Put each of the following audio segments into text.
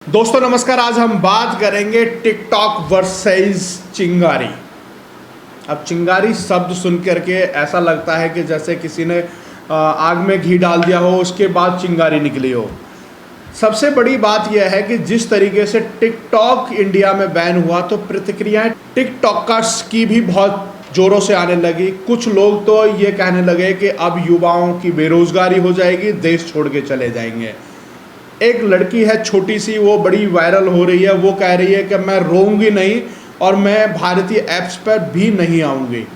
दोस्तों नमस्कार। आज हम बात करेंगे टिकटॉक वर्सेस चिंगारी। अब चिंगारी शब्द सुन करके ऐसा लगता है कि जैसे किसी ने आग में घी डाल दिया हो, उसके बाद चिंगारी निकली हो। सबसे बड़ी बात यह है कि जिस तरीके से टिकटॉक इंडिया में बैन हुआ तो प्रतिक्रियाएं टिकटॉकर्स की भी बहुत जोरों से आने लगी। कुछ लोग तो ये कहने लगे कि अब युवाओं की बेरोजगारी हो जाएगी, देश छोड़ के चले जाएंगे। एक लड़की है छोटी सी, वो बड़ी वायरल हो रही है। वो कह रही है कि मैं रोऊंगी नहीं और मैं भारतीय ऐप्स पर भी नहीं आऊँगी।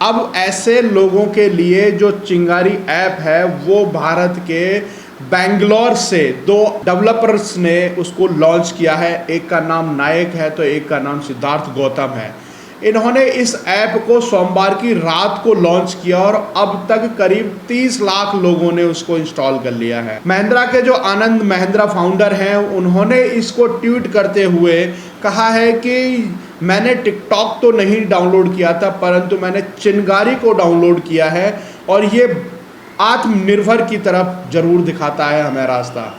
अब ऐसे लोगों के लिए जो चिंगारी ऐप है वो भारत के बेंगलोर से दो डेवलपर्स ने उसको लॉन्च किया है। एक का नाम नायक है तो एक का नाम सिद्धार्थ गौतम है। इन्होंने इस ऐप को सोमवार की रात को लॉन्च किया और अब तक करीब 30 लाख लोगों ने उसको इंस्टॉल कर लिया है। महिंद्रा के जो आनंद महिंद्रा फाउंडर हैं, उन्होंने इसको ट्वीट करते हुए कहा है कि मैंने टिकटॉक तो नहीं डाउनलोड किया था, परंतु मैंने चिंगारी को डाउनलोड किया है और ये आत्मनिर्भर की तरफ जरूर दिखाता है हमें रास्ता।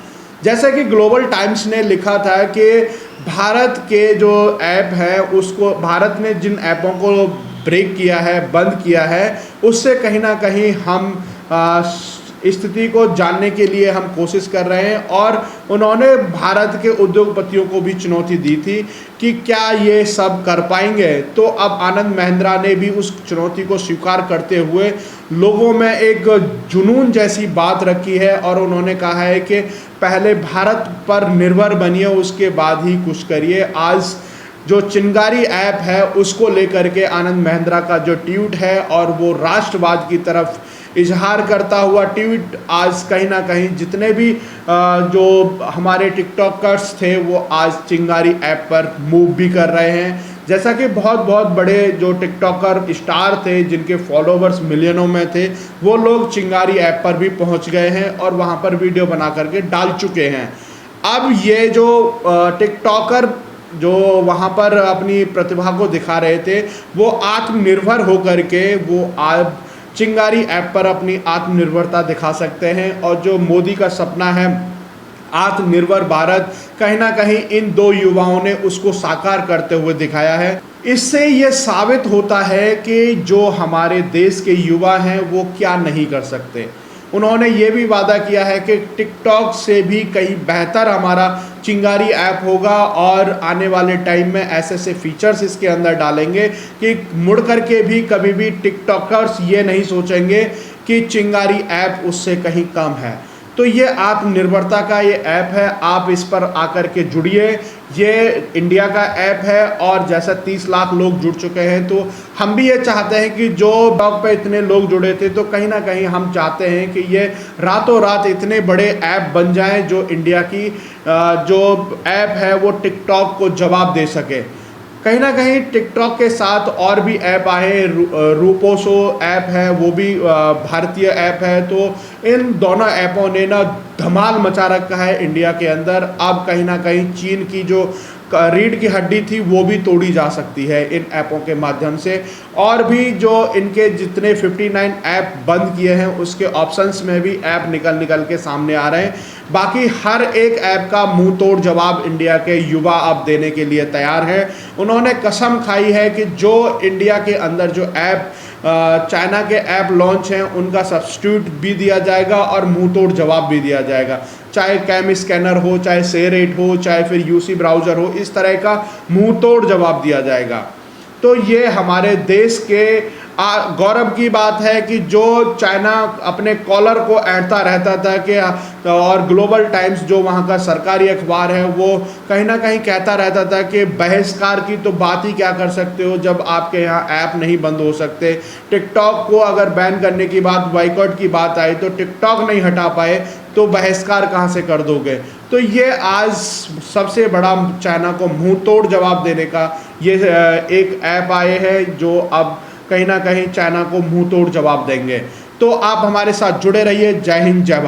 जैसे कि ग्लोबल टाइम्स ने लिखा था कि भारत के जो ऐप है उसको, भारत ने जिन ऐपों को ब्रेक किया है, बंद किया है, उससे कहीं ना कहीं हम स्थिति को जानने के लिए हम कोशिश कर रहे हैं। और उन्होंने भारत के उद्योगपतियों को भी चुनौती दी थी कि क्या ये सब कर पाएंगे। तो अब आनंद महिंद्रा ने भी उस चुनौती को स्वीकार करते हुए लोगों में एक जुनून जैसी बात रखी है और उन्होंने कहा है कि पहले भारत पर निर्भर बनिए, उसके बाद ही कुछ करिए। आज जो चिंगारी ऐप है उसको लेकर के आनंद महिंद्रा का जो ट्वीट है और वो राष्ट्रवाद की तरफ इजहार करता हुआ ट्वीट आज कहीं ना कहीं जितने भी जो हमारे टिकटॉकर्स थे वो आज चिंगारी ऐप पर मूव भी कर रहे हैं। जैसा कि बहुत बड़े जो टिकटॉकर स्टार थे जिनके फॉलोवर्स मिलियनों में थे, वो लोग चिंगारी ऐप पर भी पहुंच गए हैं और वहां पर वीडियो बना करके डाल चुके हैं। अब ये जो टिकटॉकर जो वहाँ पर अपनी प्रतिभा को दिखा रहे थे, वो आत्मनिर्भर होकर के वो आज चिंगारी ऐप पर अपनी आत्मनिर्भरता दिखा सकते हैं। और जो मोदी का सपना है आत्मनिर्भर भारत, कहीं ना कहीं इन दो युवाओं ने उसको साकार करते हुए दिखाया है। इससे ये साबित होता है कि जो हमारे देश के युवा हैं वो क्या नहीं कर सकते। उन्होंने ये भी वादा किया है कि टिकटॉक से भी कहीं बेहतर हमारा चिंगारी ऐप होगा और आने वाले टाइम में ऐसे फीचर्स इसके अंदर डालेंगे कि मुड़ करके भी कभी भी टिकटॉकर्स ये नहीं सोचेंगे कि चिंगारी ऐप उससे कहीं कम है। तो ये आत्मनिर्भरता का ये ऐप है, आप इस पर आकर के जुड़िए। ये इंडिया का ऐप है और जैसा 30 लाख लोग जुड़ चुके हैं, तो हम भी ये चाहते हैं कि जो ब्लॉग पे इतने लोग जुड़े थे, तो कहीं ना कहीं हम चाहते हैं कि ये रातों रात इतने बड़े ऐप बन जाएं जो इंडिया की जो ऐप है वो टिकटॉक को जवाब दे सके। कहीं ना कहीं टिकटॉक के साथ और भी ऐप आए, रूपोसो ऐप है, वो भी भारतीय ऐप है। तो इन दोनों ऐपों ने ना धमाल मचा रखा है इंडिया के अंदर। अब कहीं ना कहीं चीन की जो रीढ़ की हड्डी थी वो भी तोड़ी जा सकती है इन ऐपों के माध्यम से। और भी जो इनके जितने 59 ऐप बंद किए हैं उसके ऑप्शंस में भी ऐप निकल के सामने आ रहे हैं। बाकी हर एक ऐप का मुंह तोड़ जवाब इंडिया के युवा अब देने के लिए तैयार हैं। उन्होंने कसम खाई है कि जो इंडिया के अंदर जो ऐप चाइना के ऐप लॉन्च हैं उनका सब्स्टिट्यूट भी दिया जाएगा और मुंह तोड़ जवाब भी दिया जाएगा। चाहे कैम स्कैनर हो, चाहे शेयर8 हो, चाहे फिर यूसी ब्राउज़र हो, इस तरह का मुंह तोड़ जवाब दिया जाएगा। तो ये हमारे देश के गौरव की बात है कि जो चाइना अपने कॉलर को ऐंठता रहता था कि और ग्लोबल टाइम्स जो वहाँ का सरकारी अखबार है वो कहीं ना कहीं कहता रहता था कि बहिष्कार की तो बात ही क्या कर सकते हो जब आपके यहाँ ऐप नहीं बंद हो सकते। टिकटॉक को अगर बैन करने की बात, बाइकआउट की बात आई तो टिकटॉक नहीं हटा पाए तो बहिष्कार कहाँ से कर दोगे। तो ये आज सबसे बड़ा चाइना को मुंह तोड़ जवाब देने का ये एक ऐप आए हैं जो अब कहीं ना कहीं चाइना को मुंह तोड़ जवाब देंगे। तो आप हमारे साथ जुड़े रहिए। जय हिंद, जय भारत।